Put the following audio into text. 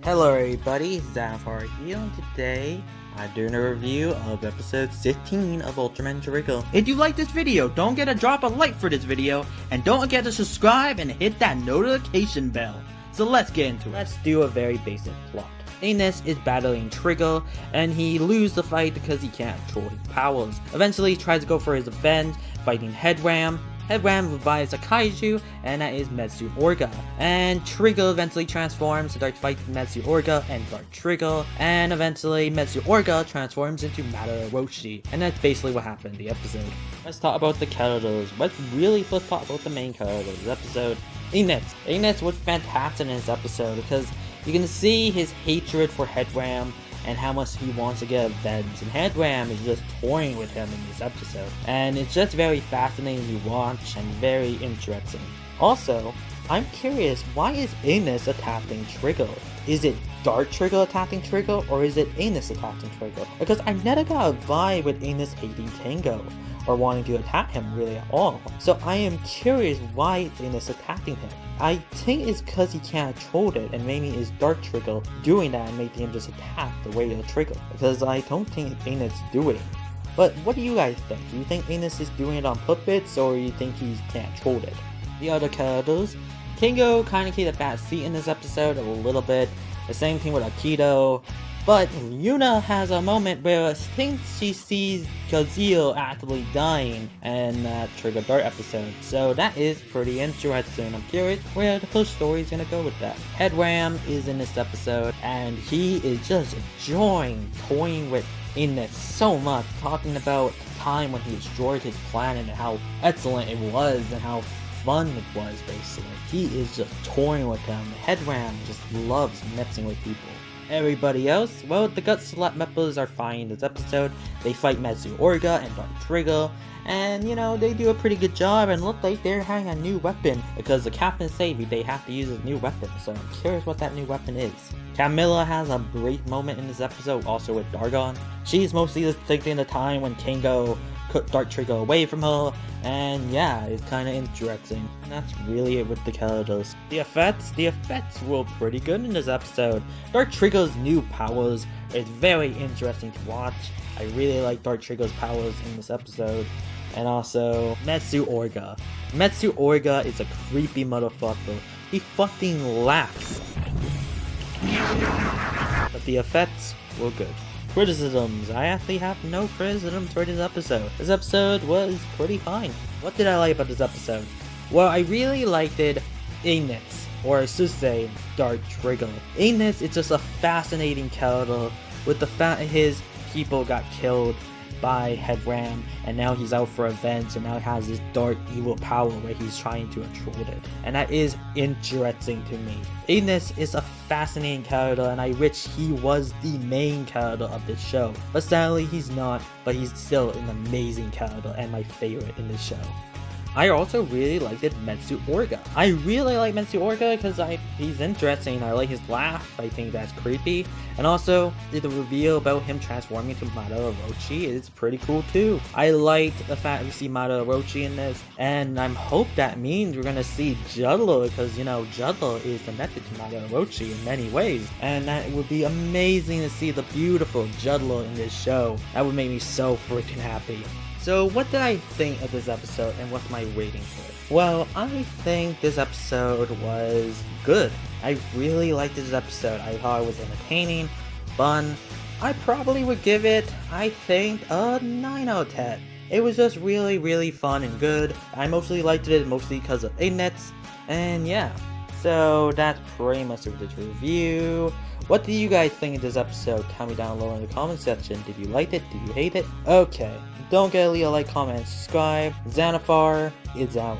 Hello everybody, Zafar here, and today I'm doing a review of episode 16 of Ultraman Trigger. If you like this video, don't forget to drop a like for this video, and don't forget to subscribe and hit that notification bell. So let's get into it. Let's do a very basic plot. Ines is battling Trigger, and he loses the fight because he can't control his powers. Eventually he tries to go for his revenge, fighting Headram. Headram revives a kaiju, and that is Metsu Orga. And Trigger eventually transforms to start fighting Metsu Orga and Dark Trigger, and eventually Metsu Orga transforms into Madara Orochi. And that's basically what happened in the episode. Let's talk about the characters. Let's talk about the main character of this episode. Ines. Ines was fantastic in this episode because you can see his hatred for Headram and how much he wants to get revenge, and Headram is just toying with him in this episode. And it's just very fascinating to watch and very interesting. Also, I'm curious, why is Ines attacking Trigger? Is it Dark Trigger attacking Trigger, or is it Ines attacking Trigger? Because I never got a vibe with Ines hating Tango, or wanting to attack him really at all. So I am curious why it's Ines attacking him. I think it's because he can't control it, and maybe it's Dark Trigger doing that and making him just attack the regular Trigger. Because I don't think it's Ines doing it. But what do you guys think? Do you think Ines is doing it on puppets, or do you think he can't control it? The other characters, Kingo kind of gave a bad seat in this episode a little bit. The same thing with Aikido. But Yuna has a moment where I think she sees Kazil actively dying in that Trigger Dart episode. So that is pretty interesting. I'm curious where the whole story is going to go with that. Headram is in this episode, and he is just enjoying toying with Ines so much, talking about the time when he destroyed his planet and how excellent it was and how fun it was, basically. He is just toying with them. Headram just loves messing with people. Everybody else, well, the Gut Select members are fine in this episode. They fight Metsu Orga and Dark Trigger, and you know, they do a pretty good job and look like they're having a new weapon because the captain said they have to use a new weapon, so I'm curious what that new weapon is. Camilla has a brief moment in this episode also with Dargon. She's mostly just thinking the time when Kango put Dark Trigger away from her, and yeah, it's kind of interesting. And that's really it with the characters. The effects were pretty good in this episode. Dark Trigger's new powers is very interesting to watch. I really like Dark Trigger's powers in this episode. And also, Metsu Orga. Metsu Orga is a creepy motherfucker. He fucking laughs. But the effects were good. Criticisms. I actually have no criticisms for this episode. This episode was pretty fine. What did I like about this episode? Well, I really liked it. Ines, or I should say, Dark Trigger. Ines is just a fascinating character with the fact that his people got killed by Headram, and now he's out for revenge, and now he has this dark evil power where he's trying to control it, and that is interesting to me. Ines is a fascinating character, and I wish he was the main character of this show, but sadly he's not, but he's still an amazing character and my favorite in this show. I also really liked Metsu Orga. I really like Metsu Orga because he's interesting. I like his laugh. I think that's creepy. And also, the reveal about him transforming to Madara Orochi is pretty cool too. I like the fact we see Madara Orochi in this. And I hope that means we're going to see Juddler because, you know, Juddler is connected to Madara Orochi in many ways. And that would be amazing to see the beautiful Juddler in this show. That would make me so freaking happy. So what did I think of this episode, and what's my rating for it? Well, I think this episode was good. I really liked this episode. I thought it was entertaining, fun. I probably would give it, I think, a 9 out of 10. It was just really, really fun and good. I mostly liked it mostly because of Ines, and yeah. So that's pretty much of this review. What do you guys think of this episode? Tell me down below in the comment section. Did you like it? Did you hate it? Okay. Don't forget to leave a like, comment, and subscribe. Xanathar is out.